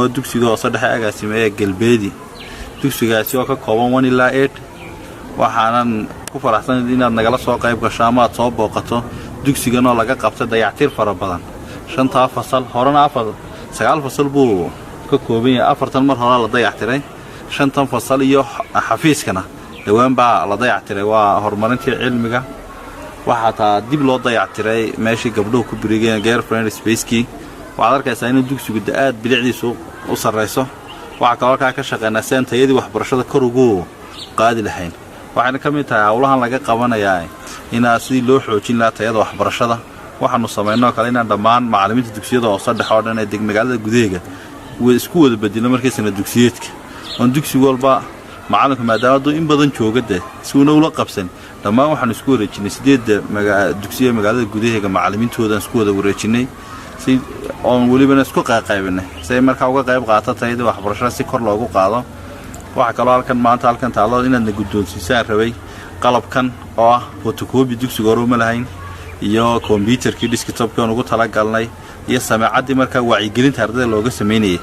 dugsiga saddex agaasimeeya galbeedi dugsigaasi oo ka kooban 1 ilaa 8 waxaanan ku faraxsanahay inaad nagala soo qayb gasho ama aad soo booqato dugsigan oo laga qabtay dayactir fara badan 5 fasal horena 9 fasal buu ka kooban yahay 4 mar hore la dayactiray 5 fasal iyo xafiiskana dhawaan baa la dayactiray waa horumarinta cilmiga waxa taa dib loo dayactiray meeshii gabdhuhu ku biriigeen girlfriend spacekii waxaad arkaysaa in dugsigu aad bilicdiisu u sareyso waxa ka shaqeynaa seentayadii waxbarashada kor ugu qaadi lahayn waxaana kamid tahay hawlahan laga qabanayaa in sidii loo xoojin lahaa tayada waxbarashada waxaanu sameeynaa kale in dhammaan macallimiinta dugsiyada oo saddex oo dhan ee magaalada gudaheega way isku wada bedelaan markay sanad dugsiyeedka oo dugsi walba macallinka maadaama in badan joogada si uu ula qabsan dhammaan waxaan isku wareejinay 8 dugsiyo magaalada gudaheega macallimiintooda isku wada wareejinay si oo waliba isku qaybqaybinay say markaa uga qayb qaato tayada waxbarashada si kor loogu qaado waxa kale halkan maanta halkan taalo inaad guddoonsiisaan rabay qalabkan oo ah photocopy dugsiga hore ma lahayn iyo computerkii desktopka ugu tala galnay iyo samaacadii markaa wacyigelinta ardayda looga sameeyay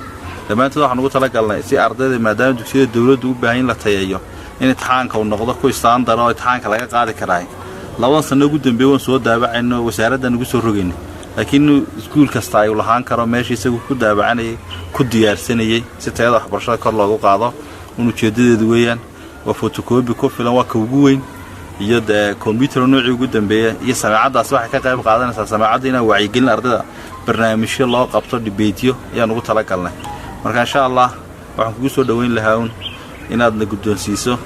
dhammaantood waxaan ugu tala galnay si ardayda maadaama dugsiyada dawladdu u baahan in la tayeeyo in imtixaanka uu noqdo ku standard oo imtixaanka laga qaadi karay 2 sano ugu dambeeyay soo daabacayno wasaaradda ugu soo rogeynay laakiin iskuul kasta ay u lahaan karo meeshii isagu ku daabacanay ku diyaarsanayay si tayada waxbarashada kor loogu qaado ujeedadeedu weeyaan waa photocopy ku filan waa ka ugu weyn iyo computer nooci ugu dambeeya iyo samaacadaas waxa ka qayb qaadanaysa samaacada in wacyigelin ardayda barnaamijyo loo qabto debate ayaan ugu tala galnay marka insha Allah waxaan kugu soo dhaweyn lahaa inaad na guddoonsiiso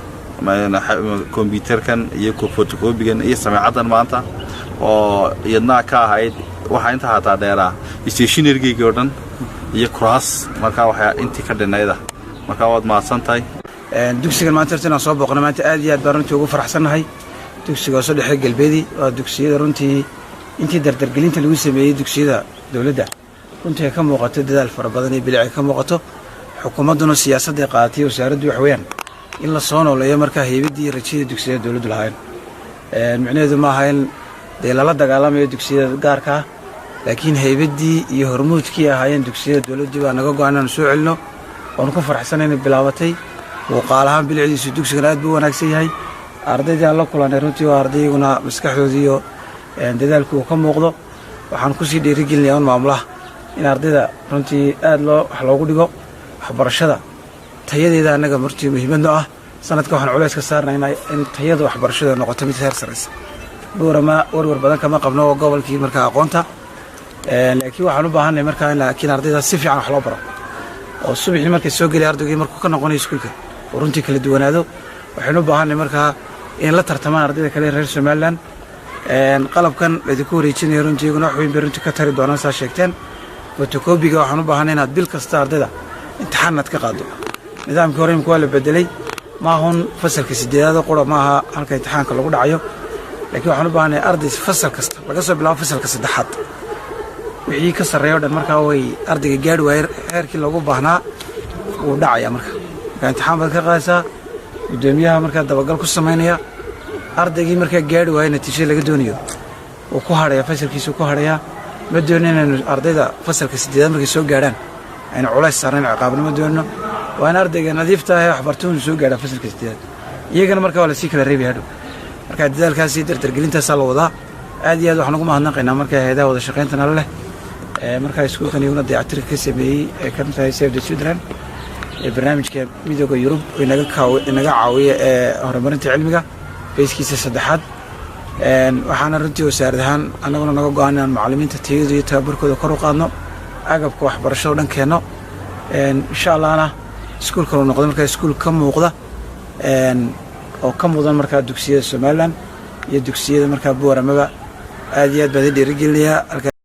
computerkan iyo photocopygan iyo samaacadan maanta oo iyadna ka ahayd waxa inta hata dheeraa stationery-ga oo dhan iyo cross marka waxa intii ka dhinayda marka waad maadsantahay dugsigan maanta inaan soo booqnay maanta aad iyo aad baan runtii ugu faraxsanahay dugsiga soo dhaxay galbeedi waa dugsiyada runtii intii dardargelinta lagu sameeyay dugsiyada dawladda runtii ka muuqato dadaal fara badan ee bilic ka muuqato xukuumaduna siyaasadda qaadatay wasaaraddu wax weeyaan in la soo nooleeyo marka heybadii rajada dugsiyada dawladdu lahayn macnaheedu ma aha in la dagaalamayo dugsiyada gaarka laakiin heybadii iyo hormuudkii ahaayeen dugsiyada dawladdu baa naga go'aan soo celino oo ku faraxsanayn bilaabatay وقالهم بالعيد دugsigan aad buu wanaagsan yahay ardayda la kulanay runtii waa ardayguna maskaxdoodii iyo dadaalku ka muuqdo waxaan ku sii dhiirigelinayaa maamulaha in ardayda runtii aad wax loogu dhigo waxbarashada tayadeeda anaga martii muhiimad ah sanadka waxaan culeys ka saarnaa in tayada waxbarashada noqoto mid heer sareysa doorama warwar badan kama qabno gobolkii marka aqoonta laakiin waxaan u baahanahay marka in ardayda si fiican wax loo baro oo subaxii markay soo galay ardaygu markuu ka noqonayo iskuulka runtii kala duwanaado waxaan u baahanay markaa in la tartamaan ardayda kale reer Soomaaliland qalabkan idinku wareejinayo runtii wax weyn bay runtii ka tari doonaan saa sheegteen photocopy-ga waxaan u baahanay inaad bil kasta ardayda imtixaanaad ka qaado nidaamkii hore imka waa la bedelay ma ahan fasalka 8aad qura ma aha halka imtixaanka lagu dhacayo laakiin waxaan u baahanay arday fasal kasta laga soo bilaabo fasalka 3aad wixii ka sareeyo dhan markaa way ardayga gaadh waayay heerkii lagu baahnaa uu dhacaya marka imtixaan baad ka qaadaysaa gudoomiyaha markaa dabagal ku sameynaya ardaygii markaa gaadh waayay natiijo laga doonayo oo ku haraya fasalkiisa ku haraya ma doonayno ardayda fasalka 8aad markay soo gaaraan ayna culays saareen ciqaabna ma doonno waa in ardayga nadiifta ah waxbarashadu soo gaara fasalka 8aad iyagana markaa waa la sii kala reebay hadhow marka dadaalkaasi dardargelintaas la wadaa aad iyo aad waxaan ugu mahadnaqaynaa markaa hay'adaha wada shaqeynta leh markaa iskuulkan iyaguna dayactir ka sameeyay ee ka tahay Save the Children barnaamijka midowga Yurub inaga caawiya horumarinta cilmiga bayskiisa saddexaad waxaana runtii wasaaradahan anaguna naga go'aanaan macallimiinta tayada iyo tababarkooda kor u qaadno agabka waxbarashada dhankeeno insha Allahna iskuulka uu noqdo markaa iskuul ka muuqda oo ka mudan markaa dugsiyada Soomaaliland iyo dugsiyada markaa Booramaba aad iyo aad baan dhiirigelinayaa